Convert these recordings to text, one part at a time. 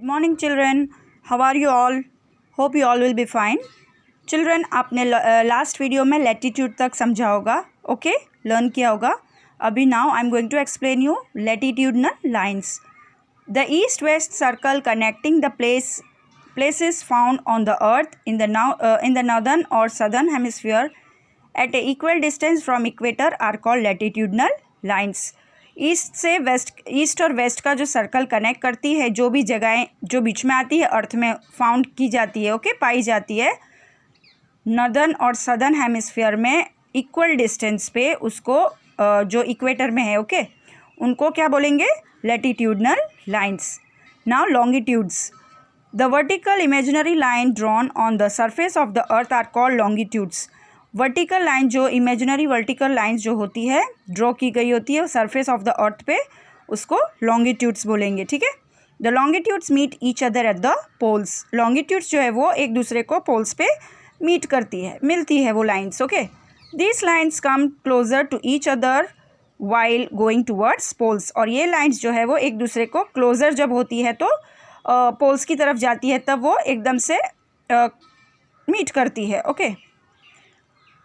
Good morning children, how are you all? Hope you all will be fine. Children, आपने last video में latitude तक समझा होगा, okay, learn किया होगा. अभी now I am going to explain you latitudinal lines. The east west circle connecting the places found on the earth in the northern or southern hemisphere at a equal distance from equator are called latitudinal lines. East से waste, east और waste का जो circle connect करती है, जो भी जगहें जो बीच में आती है अर्थ में फाउंड की जाती है, ओके, पाई जाती है नॉर्दर्न और सदर्न हेमिस्फीयर में इक्वल डिस्टेंस पे, उसको जो इक्वेटर में है, ओके, उनको क्या बोलेंगे? Latitudinal lines. Now longitudes. The vertical imaginary line drawn on the surface of the earth are called longitudes. Vertical line, जो इमेजिनरी वर्टिकल लाइंस जो होती है, ड्रॉ की गई होती है सरफेस ऑफ द अर्थ पे, उसको लॉन्गिट्यूड्स बोलेंगे. ठीक है. The longitudes meet each other at the poles. Longitudes जो है वो एक दूसरे को पोल्स पे मीट करती है, मिलती है वो lines, okay. This lines come closer to each other while going towards poles. और ये लाइन्स जो है वो एक दूसरे को क्लोजर जब होती है तो पोल्स की तरफ जाती है, तब वो एकदम से मीट करती है, okay.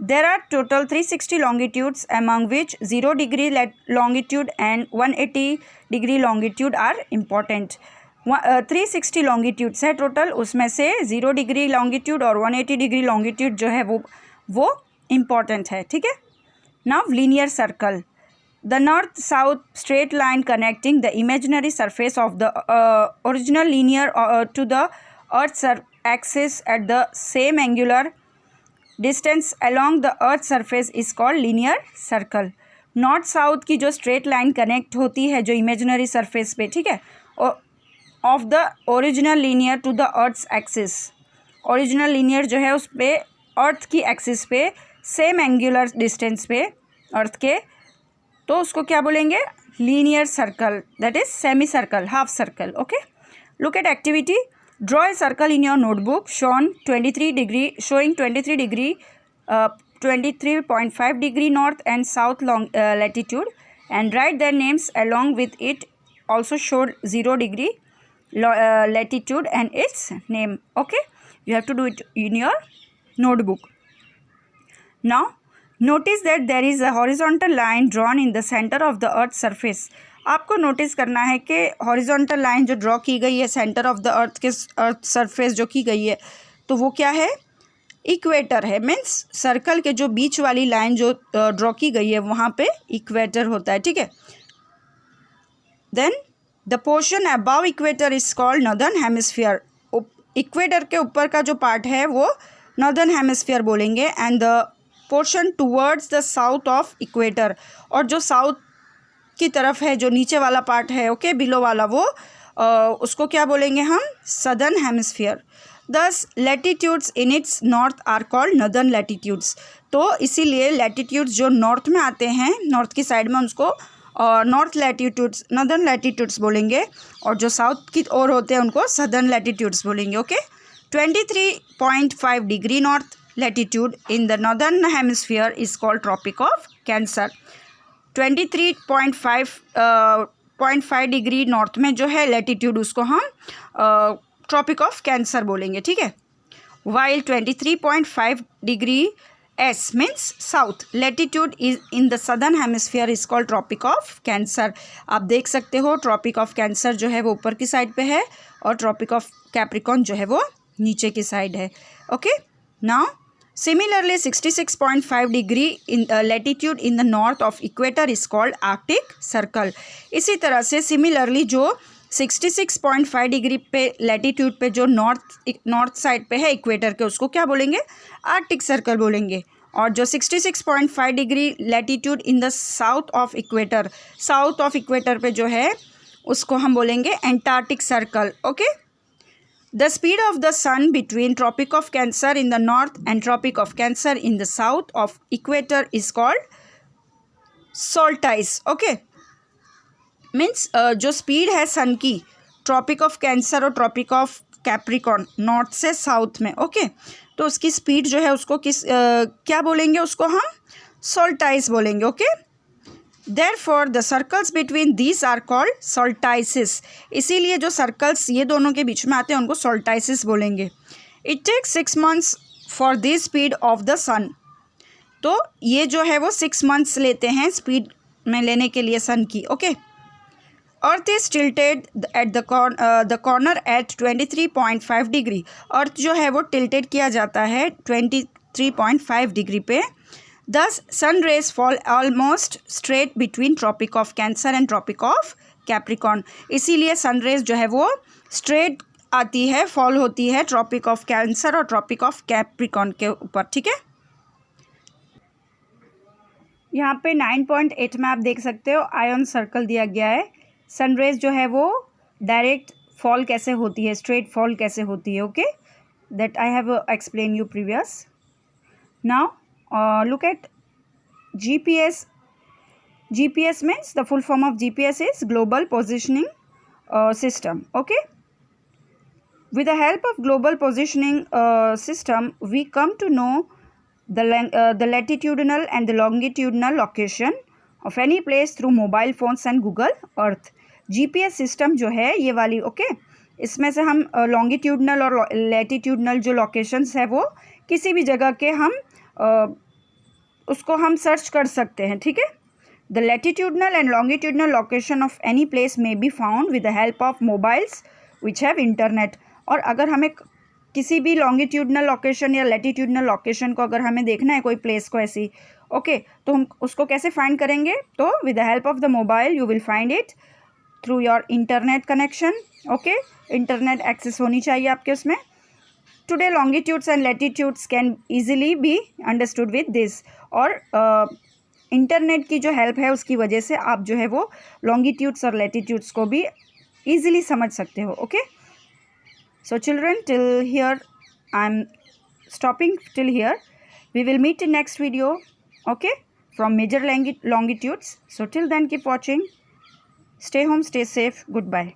There are total 360 longitudes, among which 0 degree longitude and 180 degree longitude are important. 360 longitudes है टोटल, उसमें से 0 डिग्री लॉन्गिट्यूड और 180 डिग्री लॉन्गिट्यूड जो है वो इम्पॉर्टेंट है. ठीक है. Now linear circle. The north south straight line connecting the imaginary surface of the original linear to the earth's axis at the same angular distance along the earth surface is called linear circle. North south की जो straight line connect होती है जो imaginary surface पे, ठीक है, of the original linear to the earth's axis. Original linear जो है उस पे अर्थ की एक्सिस पे सेम एंगुलर डिस्टेंस पे अर्थ के, तो उसको क्या बोलेंगे? Linear circle, that is semi circle, half circle, okay. Look at activity. Draw a circle in your notebook showing 23 degree, 23.5 degree north and south latitude, and write their names along with it. Also showed 0 degree latitude and its name. Okay, you have to do it in your notebook. Now, notice that there is a horizontal line drawn in the center of the Earth's surface. आपको notice करना है कि horizontal line जो draw की गई है centre of the earth surface जो की गई है, तो वो क्या है? इक्वेटर है. मीन्स सर्कल के जो बीच वाली लाइन जो ड्रॉ की गई है वहाँ पे इक्वेटर होता है. ठीक है. Then the portion above equator is called northern hemisphere. Equator के ऊपर का जो पार्ट है वो नॉर्दर्न हेमिस्फीयर बोलेंगे. And the portion towards the south of equator, और जो साउथ की तरफ है, जो नीचे वाला पार्ट है, ओके, बिलो वाला, वो उसको क्या बोलेंगे हम? Southern hemisphere. Those latitudes in its north are called northern latitudes. तो इसीलिए लैटिट्यूड्स जो नॉर्थ में आते हैं, नॉर्थ की साइड में, उसको नॉर्थ लैटिट्यूड्स, नॉर्दर्न लैटिट्यूड्स बोलेंगे, और जो साउथ की ओर होते हैं उनको सदर्न लैटिट्यूड्स बोलेंगे, okay. 23.5 degree north latitude in the northern hemisphere is called tropic of cancer. 23.5 degree north में जो है लैटिट्यूड, उसको हम ट्रॉपिक ऑफ कैंसर बोलेंगे. ठीक है. While 23.5 degree S means south latitude is in the southern hemisphere is called tropic of cancer. आप देख सकते हो ट्रॉपिक ऑफ कैंसर जो है वो ऊपर की साइड पे है, और ट्रॉपिक ऑफ कैप्रिकॉर्न जो है वो नीचे की साइड है, okay. Now Similarly, 66.5 degree in latitude in the north of equator is called Arctic Circle. इसी तरह से सिमिलरली जो 66.5 डिग्री पे लैटिट्यूड पे जो नॉर्थ साइड पे है इक्वेटर के, उसको क्या बोलेंगे? आर्कटिक सर्कल बोलेंगे. और जो 66.5 degree latitude in the south of equator, south of equator पे जो है उसको हम बोलेंगे Antarctic circle, okay. The speed of the sun between Tropic of Cancer in the north and Tropic of Cancer in the south of equator is called solstice. Okay, means जो speed है सन की Tropic of Cancer और Tropic of Capricorn north से south में, okay, तो उसकी speed जो है उसको क्या बोलेंगे? उसको हम solstice बोलेंगे, okay. Therefore the circles between these are called solstices. इसीलिए जो सर्कल्स ये दोनों के बीच में आते हैं उनको solstices बोलेंगे. It takes 6 months for this speed of the sun. तो ये जो है वो 6 months लेते हैं स्पीड में लेने के लिए सन की. Okay. Earth is tilted at the corner at 23.5 degree. Earth जो है वो टिल्टेड किया जाता है 23.5 डिग्री पे. Thus sun rays fall almost straight between tropic of cancer and tropic of Capricorn. इसीलिए सन रेज जो है वो स्ट्रेट आती है, फॉल होती है ट्रॉपिक ऑफ कैंसर और ट्रॉपिक ऑफ कैप्रिकॉर्न के ऊपर. ठीक है. यहाँ पे 9.8 में आप देख सकते हो आयन सर्कल दिया गया है. सनरेज जो है वो डायरेक्ट फॉल कैसे होती है, स्ट्रेट फॉल कैसे होती है. Okay, that I have explain you previous. Now look at GPS. GPS means the full form of GPS is Global Positioning System. Okay. With the help of Global Positioning System, we come to know the latitudinal and the longitudinal location of any place through mobile phones and Google Earth. GPS system जो है ये वाली. Okay, इसमें से हम longitudinal और latitudinal जो locations है वो किसी भी जगह के हम उसको हम सर्च कर सकते हैं. ठीक है. The latitudinal and longitudinal location of any place may be found with the help of mobiles which have internet. और अगर हमें किसी भी लॉन्गिट्यूडनल लोकेशन या लैटिट्यूडनल लोकेशन को अगर हमें देखना है कोई प्लेस को ऐसी, ओके, तो हम उसको कैसे फाइंड करेंगे? तो with the help of the mobile you will find it through your internet connection. Okay, internet access होनी चाहिए आपके उसमें. Today longitudes and latitudes can easily be understood with this. और इंटरनेट की जो हेल्प है उसकी वजह से आप जो है वो लॉन्गिट्यूड्स और लैटिट्यूड्स को भी ईजिली समझ सकते हो. Okay. So children, till here I'm stopping till here. We will meet in next video, okay, from major longitudes. So till then keep watching. Stay home, stay safe. Goodbye.